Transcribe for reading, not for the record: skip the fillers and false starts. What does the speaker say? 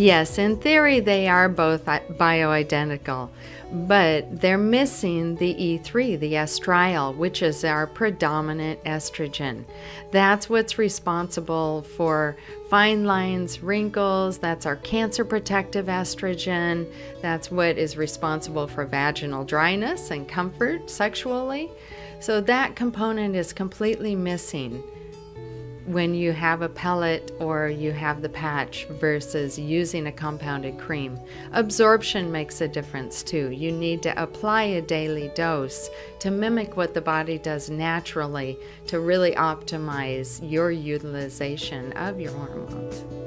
Yes, in theory, they are both bioidentical, but they're missing the E3, the estriol, which is our predominant estrogen. That's what's responsible for fine lines, wrinkles. That's our cancer protective estrogen. That's what is responsible for vaginal dryness and comfort sexually. So that component is completely missing when you have a pellet or you have the patch versus using a compounded cream. Absorption makes a difference too. You need to apply a daily dose to mimic what the body does naturally to really optimize your utilization of your hormones.